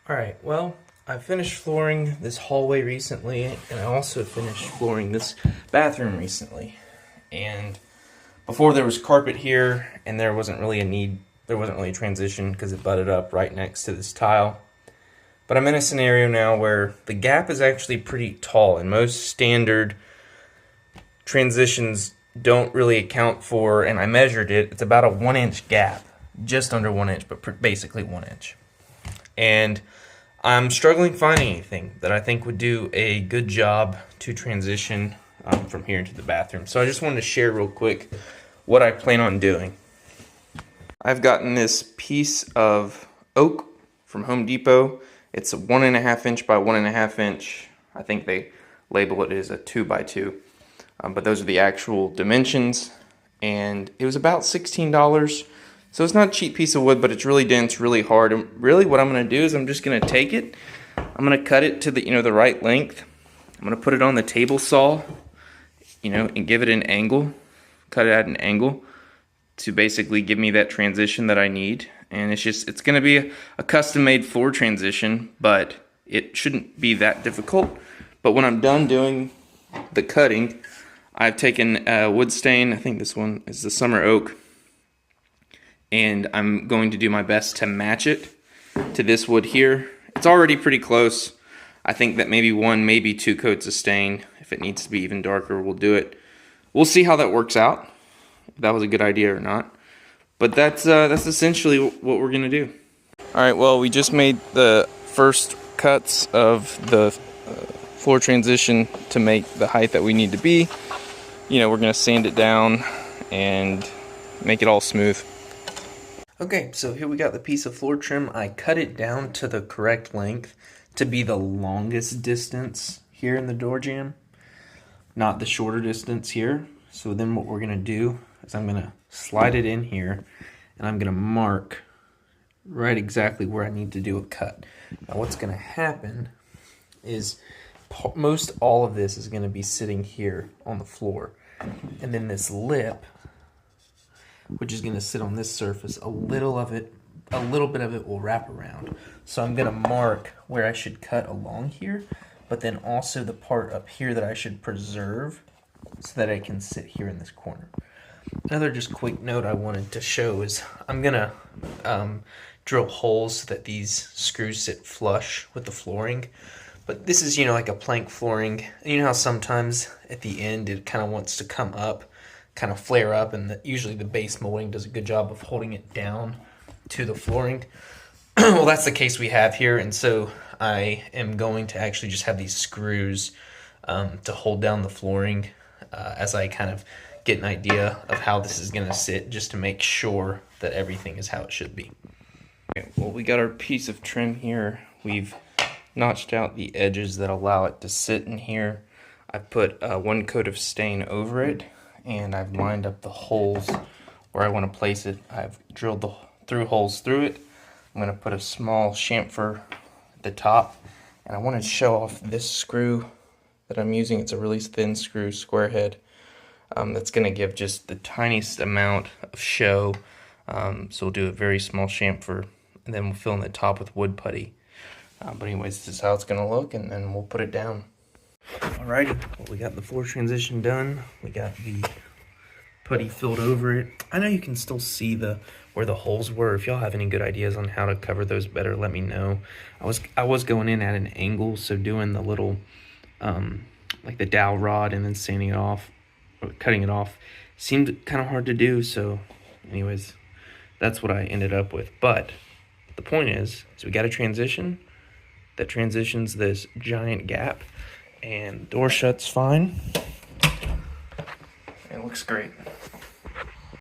Alright, well, I finished flooring this hallway recently, and I also finished flooring this bathroom recently. And before there was carpet here, and there wasn't really a transition because it butted up right next to this tile. But I'm in a scenario now where the gap is actually pretty tall, and most standard transitions don't really account for, and I measured it, it's about a 1-inch gap. Just under 1 inch, but basically 1 inch. And I'm struggling finding anything that I think would do a good job to transition from here into the bathroom. So I just wanted to share real quick what I plan on doing. I've gotten this piece of oak from Home Depot. It's a 1.5 inch by 1.5 inch. I think they label it as a 2x2. But those are the actual dimensions. And it was about $16. So it's not a cheap piece of wood, but it's really dense, really hard. And really what I'm going to do is I'm just going to take it, I'm going to cut it to the right length. I'm going to put it on the table saw, and give it an angle, cut it at an angle to basically give me that transition that I need. And it's going to be a custom-made floor transition, but it shouldn't be that difficult. But when I'm done doing the cutting, I've taken a wood stain. I think this one is the summer oak. And I'm going to do my best to match it to this wood here. It's already pretty close. I think that maybe 1, maybe 2 coats of stain. If it needs to be even darker, we'll do it. We'll see how that works out, if that was a good idea or not. But that's essentially what we're going to do. All right, well, we just made the first cuts of the floor transition to make the height that we need to be. We're going to sand it down and make it all smooth. Okay, so here we got the piece of floor trim. I cut it down to the correct length to be the longest distance here in the door jamb, not the shorter distance here. So then what we're going to do is I'm going to slide it in here, and I'm going to mark right exactly where I need to do a cut. Now what's going to happen is most all of this is going to be sitting here on the floor, and then this lip, which is going to sit on this surface, a little bit of it will wrap around. So I'm going to mark where I should cut along here, but then also the part up here that I should preserve so that I can sit here in this corner. Another just quick note I wanted to show is I'm going to drill holes so that these screws sit flush with the flooring. But this is, like a plank flooring. And you know how sometimes at the end it kind of wants to come up, kind of flare up, and usually the base molding does a good job of holding it down to the flooring. Well, that's the case we have here, and so I am going to actually just have these screws to hold down the flooring as I kind of get an idea of how this is going to sit, just to make sure that everything is how it should be. Okay, well, we got our piece of trim here. We've notched out the edges that allow it to sit in here. I put 1 coat of stain over it, and I've lined up the holes where I want to place it. I've drilled through holes through it. I'm going to put a small chamfer at the top, and I want to show off this screw that I'm using. It's a really thin screw, square head, that's going to give just the tiniest amount of show. So we'll do a very small chamfer, and then we'll fill in the top with wood putty. But anyways, this is how it's going to look, and then we'll put it down. Alrighty, well, we got the floor transition done. We got the putty filled over it. I know you can still see where the holes were. If y'all have any good ideas on how to cover those better, let me know. I was going in at an angle, so doing the little like the dowel rod and then sanding it off, or cutting it off, seemed kind of hard to do. So anyways, that's what I ended up with. But the point is we got a transition that transitions this giant gap. And door shuts fine. It looks great.